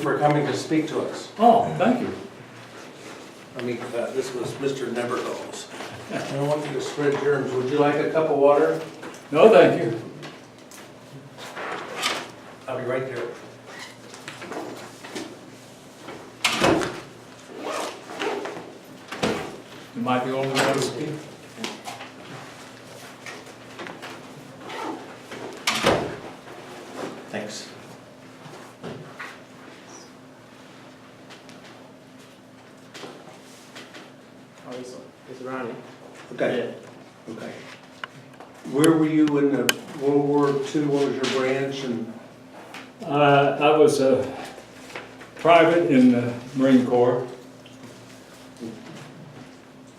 for coming to speak to us. Oh, thank you. This was Mr. Nevergall's. I don't want you to spread germs. Would you like a cup of water? No, thank you. I'll be right there. You might be the only one to speak. Thanks. Oh, it's Ronnie. Okay. Okay. Where were you in the World War II? What was your branch? And I was a private in the Marine Corps.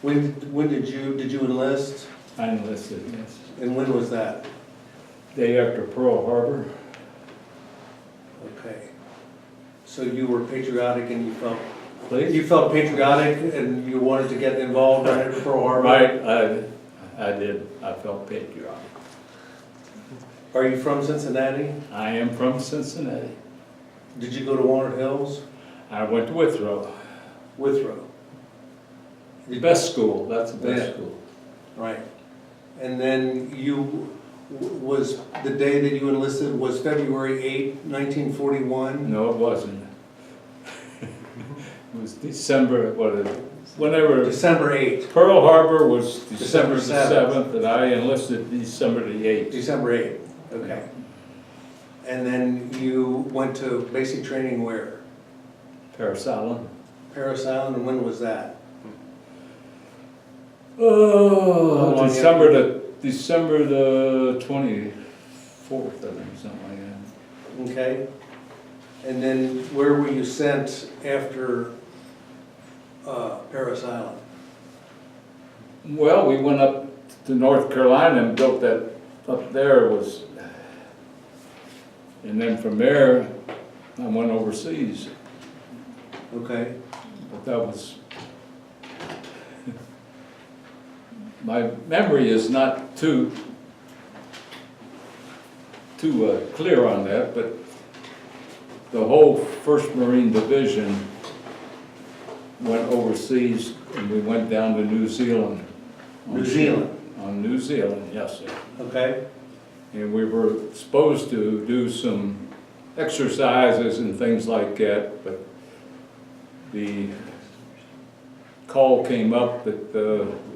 when did you enlist? I enlisted, yes. And when was that? Day after Pearl Harbor. Okay. So you were patriotic and Please? you felt patriotic and you wanted to get involved right after Pearl Harbor? Right, I did. I felt patriotic. Are you from Cincinnati? I am from Cincinnati. Did you go to Walnut Hills? I went to Withrow. Withrow. The best school, that's the best Yeah. school. Right. And then was the day that you enlisted was February 8, 1941? No, it wasn't. It was December, whenever. December 8. Pearl Harbor was December the December 7th, and I enlisted December the 8th. December 8. Okay. And then you went to basic training where? Paris Island. Paris Island, and when was that? Oh, December the 24th, I think, something like that. Okay. And then where were you sent after Paris Island? Well, we went up to North Carolina and built that up there and then from there, I went overseas. Okay. But that was, my memory is not too clear on that, but the whole 1st Marine Division went overseas and we went down to New Zealand. New Zealand. On New Zealand, yes, sir. Okay. And we were supposed to do some exercises and things like that, but the call came up that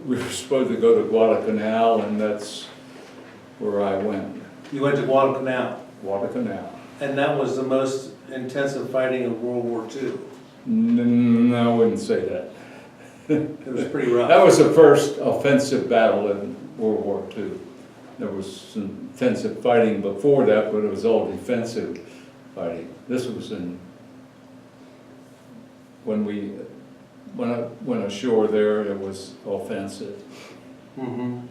we were supposed to go to Guadalcanal, and that's where I went. You went to Guadalcanal. Guadalcanal. And that was the most intensive fighting of World War II. No, I wouldn't say that. It was pretty rough. That was the first offensive battle in World War II. There was some intensive fighting before that, but it was all defensive fighting. This was when we went ashore there, it was offensive. Mm-hmm.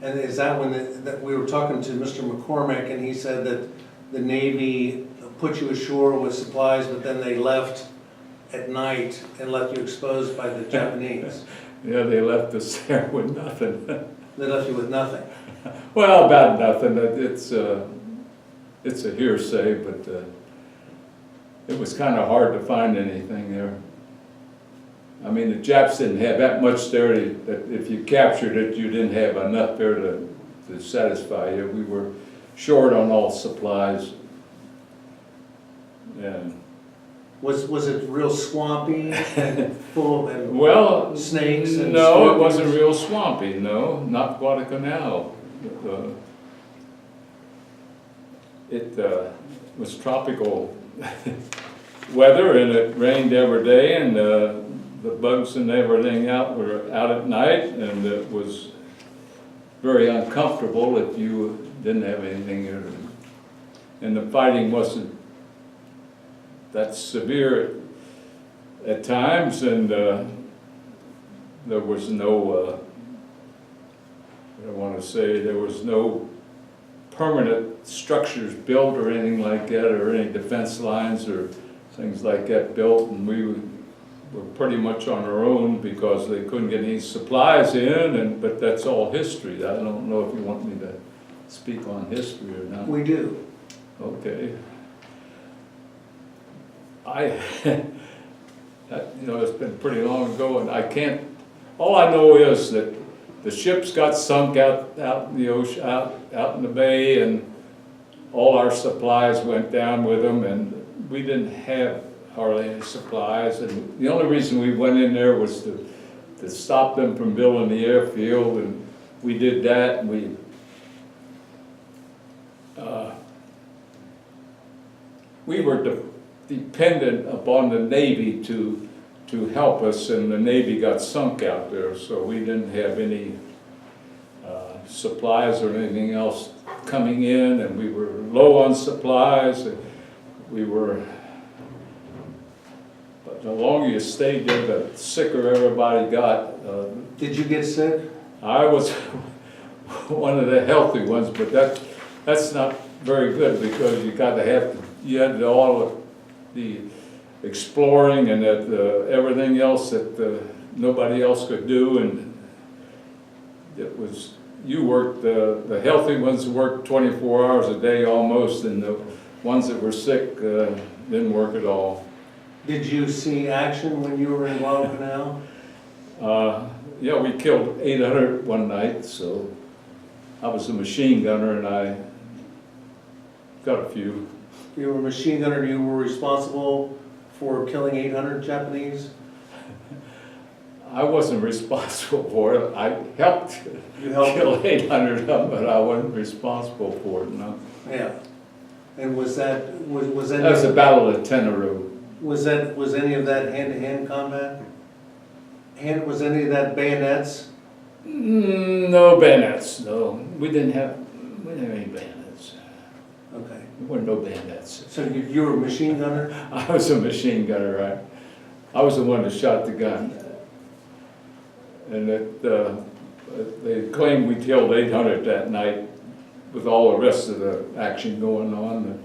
And is that when that we were talking to Mr. McCormick, and he said that the Navy put you ashore with supplies, but then they left at night and left you exposed by the Japanese? Yeah, they left us there with nothing. They left you with nothing. Well, about nothing. It's a hearsay, but it was kind of hard to find anything there. I mean, the Japs didn't have that much there that if you captured it, you didn't have enough there to satisfy you. We were short on all supplies. And Was it real swampy and full of well, snakes? And no, it scorpions? wasn't real swampy. No, not Guadalcanal. It was tropical weather, and it rained every day, and the bugs and everything were out at night, and it was very uncomfortable if you didn't have anything there. And the fighting wasn't that severe at times, and there was no, I want to say, there was no permanent structures built or anything like that, or any defense lines or things like that built, and we were pretty much on our own because they couldn't get any supplies in, but that's all history. I don't know if you want me to speak on history or not. We do. Okay. It's been pretty long ago, and I can't, all I know is that the ships got sunk out in the ocean, out in the bay, and all our supplies went down with them, and we didn't have hardly any supplies, and the only reason we went in there was to stop them from building the airfield, and we did that, and we were dependent upon the Navy to help us, and the Navy got sunk out there, so we didn't have any supplies or anything else coming in, and we were low on supplies, and but the longer you stayed there, the sicker everybody got. Did you get sick? I was one of the healthy ones, but that's not very good, because you had all of the exploring and everything else that nobody else could do, and it was, the healthy ones worked 24 hours a day almost, and the ones that were sick didn't work at all. Did you see action when you were in Guadalcanal? Yeah, we killed 800 one night, so I was a machine gunner, and I got a few. You were a machine gunner, you were responsible for killing 800 Japanese? I wasn't responsible for it. I helped You helped kill 800 of them, but I wasn't responsible for it, no. Yeah. And was that That was the Battle of Tenarue. Was any of that hand-to-hand combat? Was any of that bayonets? No bayonets, no. We didn't have any bayonets. Okay. There were no bayonets. So you were a machine gunner? I was a machine gunner, right? I was the one that shot the gun. And they claimed we killed 800 that night with all the rest of the action going on.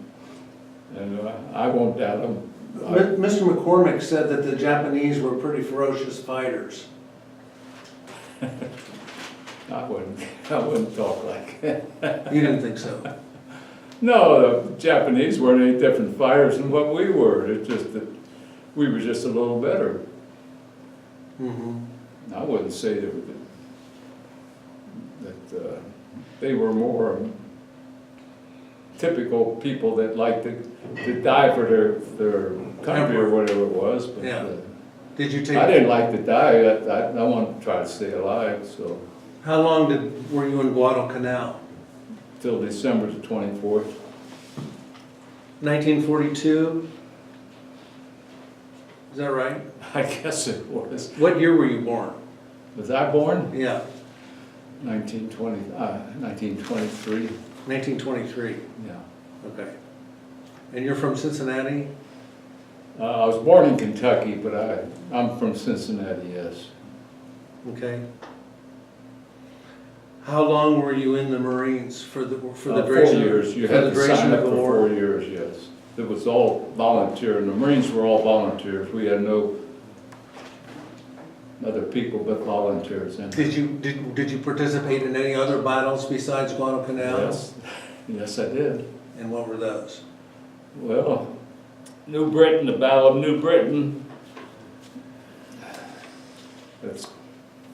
And I won't doubt them. Mr. McCormick said that the Japanese were pretty ferocious fighters. I wouldn't talk like that. You didn't think so? No, the Japanese weren't any different fighters than what we were. It's just that we were just a little better. Mm-hmm. I wouldn't say that they were more typical people that liked to die for their country or whatever it was. But Yeah. Did you take? I didn't like to die. I wanted to try to stay alive. So How long were you in Guadalcanal? till December the 24th. 1942? Is that right? I guess it was. What year were you born? Was I born? Yeah, 1923. 1923. Yeah. Okay. And you're from Cincinnati? I was born in Kentucky, but I'm from Cincinnati, yes. Okay. How long were you in the Marines for the 4 duration? years. You for had the to duration sign of up the for war? 4 years, yes. It was all volunteer, and the Marines were all volunteers. We had no other people but volunteers. Did you participate in any other battles besides Guadalcanal? Yes, yes, I did. And what were those? Well, New Britain, the Battle of New Britain.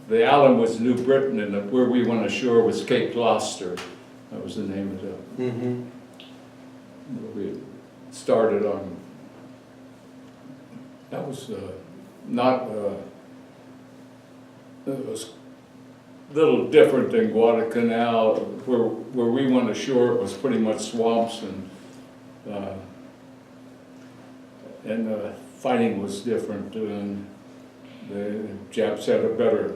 The island was New Britain, and where we went ashore was Cape Gloucester. That was the name of it. Mm-hmm. We started on. That was not. It was a little different than Guadalcanal, where we went ashore. It was pretty much swamps, and fighting was different. And the Japs had a better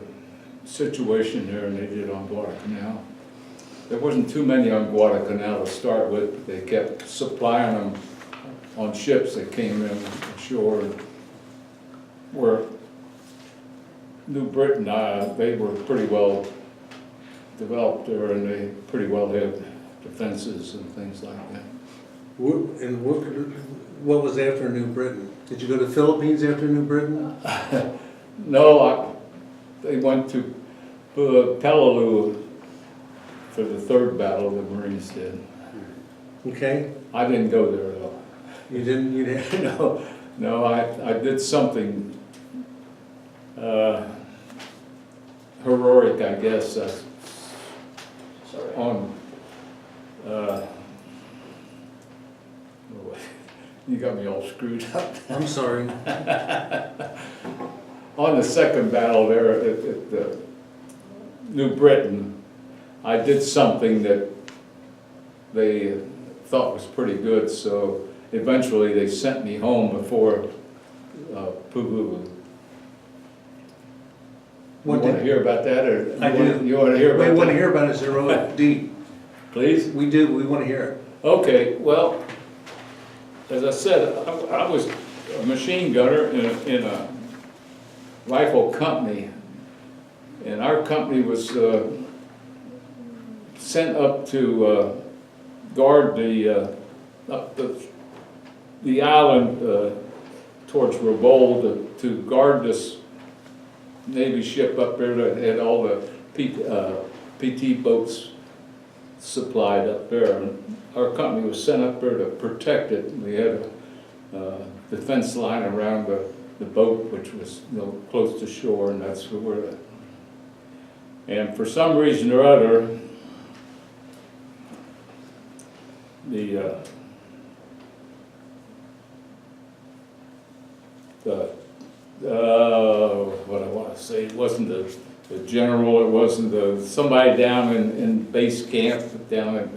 situation there than they did on Guadalcanal. There wasn't too many on Guadalcanal to start with, but they kept supplying them on ships that came in ashore. Where New Britain, they were pretty well developed there, and they pretty well had defenses and things like that. And what was after New Britain? Did you go to the Philippines after New Britain? No, they went to Peleliu for the third battle the Marines did. Okay. I didn't go there though. You didn't? No, No, I did something heroic, I guess, Sorry. on, you got me all screwed up. I'm sorry. On the second battle there at New Britain, I did something that they thought was pretty good, so eventually they sent me home before Pugu. You What want to did- hear about that, or? I do. You want to hear about We that? want to hear about his heroic deed. Please? We do, we want to hear it. Okay, well, as I said, I was a machine gunner in a rifle company, and our company was sent up to guard up the island towards Rabaul to guard this Navy ship up there that had all the PT boats supplied up there. And our company was sent up there to protect it. We had a defense line around the boat, which was, you know, close to shore, and that's where we're at. And for some reason or other, what I want to say, it wasn't the general, it wasn't somebody down in base camp down at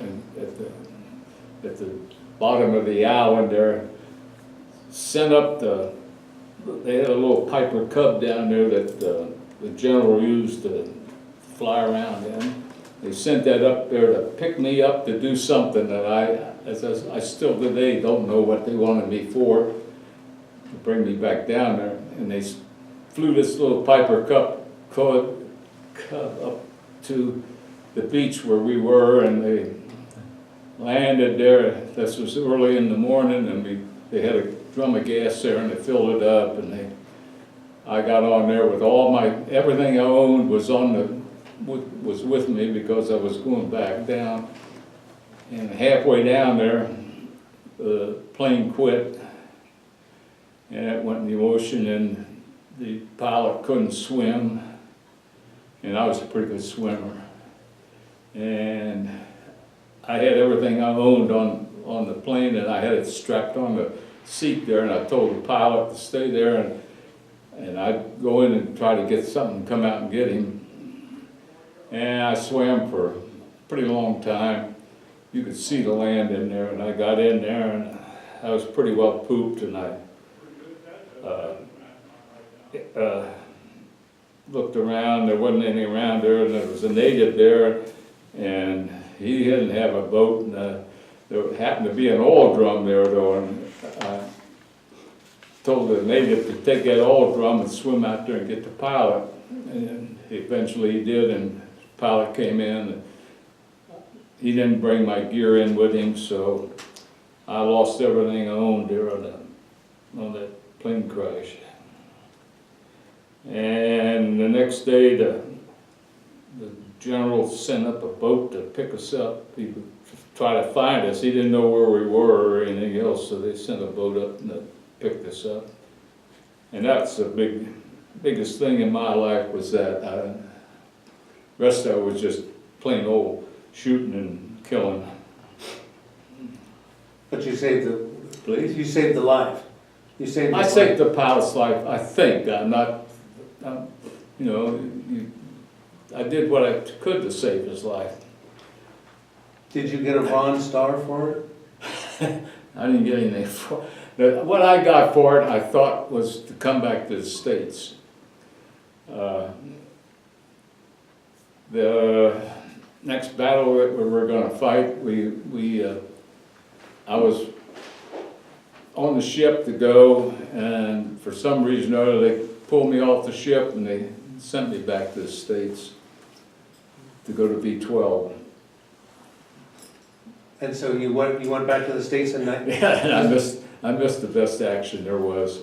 the bottom of the island there, sent up they had a little Piper Cub down there that the general used to fly around in. They sent that up there to pick me up to do something that I still today don't know what they wanted me for, to bring me back down there. And they flew this little Piper Cub up to the beach where we were, and they landed there. This was early in the morning, and they had a drum of gas there, and they filled it up, and I got on there with all everything I owned was was with me because I was going back down. And halfway down there, the plane quit, and it went in the ocean, and the pilot couldn't swim, and I was a pretty good swimmer. And I had everything I owned on the plane, and I had it strapped on the seat there, and I told the pilot to stay there, and I'd go in and try to get something, come out and get him. And I swam for a pretty long time. You could see the land in there, and I got in there, and I was pretty well pooped, and I looked around. There wasn't any around there, and there was a native there, and he didn't have a boat, and there happened to be an oil drum there, though, and I told the native to take that oil drum and swim out there and get the pilot, and eventually he did, and the pilot came in. He didn't bring my gear in with him, so I lost everything I owned there on that plane crash. And the next day, the general sent up a boat to pick us up. He would try to find us. He didn't know where we were or anything else, so they sent a boat up and picked us up. And that's the biggest thing in my life was that. The rest of it was just plain old shooting and killing. But you saved Please? you saved the life. You saved the I life. saved the pilot's life, I think. I did what I could to save his life. Did you get a Bronze Star for it? I didn't get anything for it. What I got for it, I thought, was to come back to the States. The next battle that we were going to fight, I was on the ship to go, and for some reason or other, they pulled me off the ship and they sent me back to the States to go to V-12. And so you went back to the States and Yeah, and I missed the best action there was.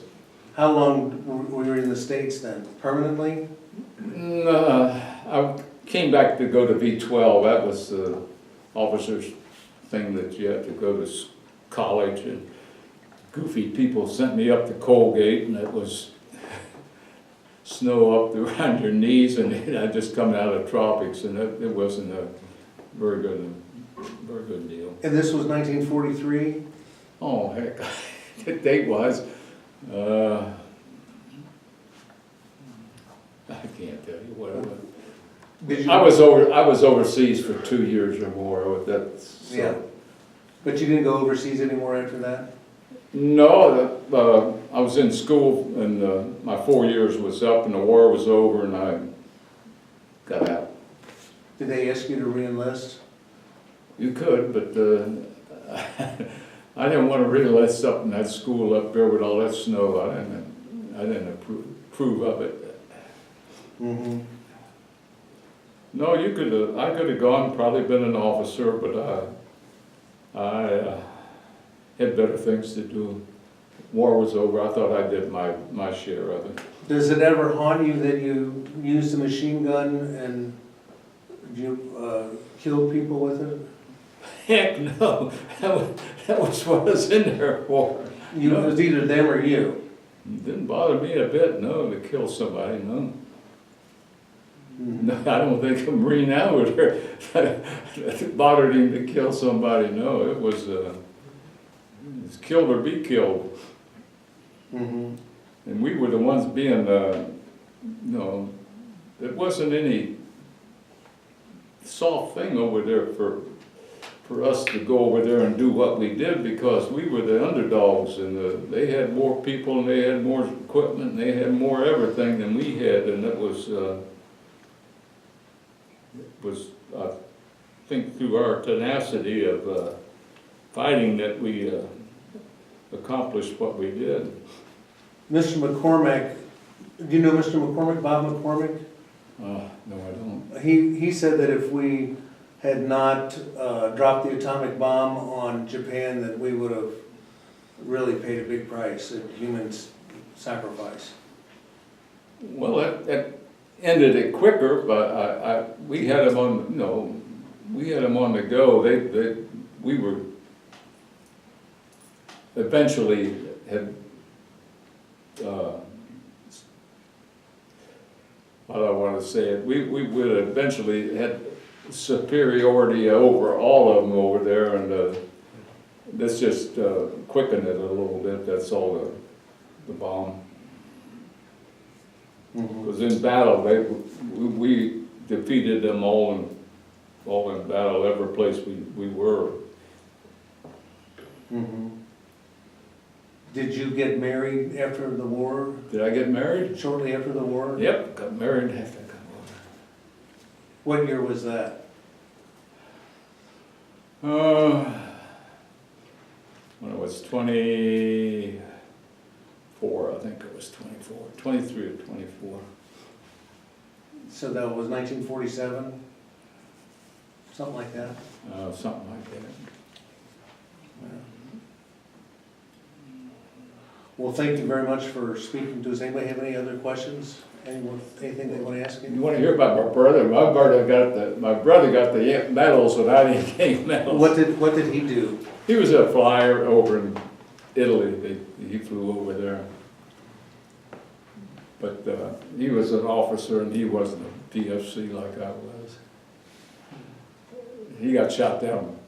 how long were you in the States then? Permanently? I came back to go to V-12. That was the officer's thing that you had to go to college, and goofy people sent me up to Colgate, and it was snow up around your knees, and I just come out of tropics, and it wasn't a very good deal. And this was 1943? Oh, heck, the date was, I can't tell you what it was. Did you? I was overseas for 2 years or more, that's, so. Yeah. But you didn't go overseas anymore after that? No, I was in school, and my 4 years was up, and the war was over, and I got out. Did they ask you to re-enlist? You could, but I didn't want to re-enlist up in that school up there with all that snow. I didn't approve of it. Mm-hmm. No, I could have gone, probably been an officer, but I had better things to do. War was over. I thought I did my share of it. Does it ever haunt you that you used a machine gun and you killed people with it? Heck no, that was what I was in there for. It was either them or you. It didn't bother me a bit, no, to kill somebody, no. Mm-hmm. No, I don't think a Marine out it bothered him to kill somebody, no, it was kill or be killed. Mm-hmm. And we were the ones being, it wasn't any soft thing over there for us to go over there and do what we did, because we were the underdogs, and they had more people, and they had more equipment, and they had more everything than we had, and it was I think through our tenacity of fighting that we accomplished what we did. Mr. McCormack, do you know Mr. McCormack, Bob McCormack? No, I don't. He said that if we had not dropped the atomic bomb on Japan, that we would have really paid a big price, a human sacrifice. Well, that ended it quicker, but we had them on, we had them on the go. We were eventually had, how do I want to say it? We would eventually had superiority over all of them over there, and this just quickened it a little bit. That's all the bomb. Because in battle, we defeated them all in battle, every place we were. Mm-hmm. Did you get married after the war? Did I get married? Shortly after the war? Yep, got married after I got over. What year was that? When I was 24, I think it was 24, 23 or 24. So that was 1947? Something like that? Something like that. Well, thank you very much for speaking to us. Anybody have any other questions? Anything they want to ask You you? want to hear about my brother? My brother got the medals, and I didn't get medals. What did he do? He was a flyer over in Italy. He flew over there. But he was an officer, and he wasn't a DFC like I was. He got shot down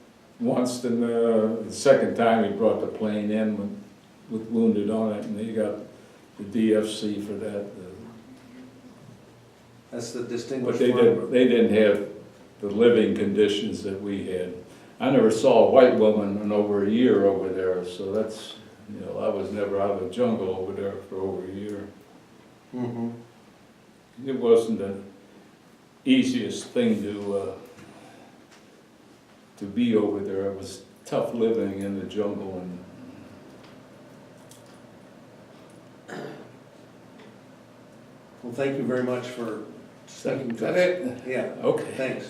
once, and the second time he brought the plane in with wounded on it, and he got the DFC for that. That's the But distinguished they didn't have the living conditions that we had. I never saw a white woman in over a year over there, so that's, I was never out of the jungle over there for over a year. Mm-hmm. It wasn't the easiest thing to be over there. It was tough living in the jungle, and Well, thank you very much for speaking is to that us. it? Yeah, Okay. thanks.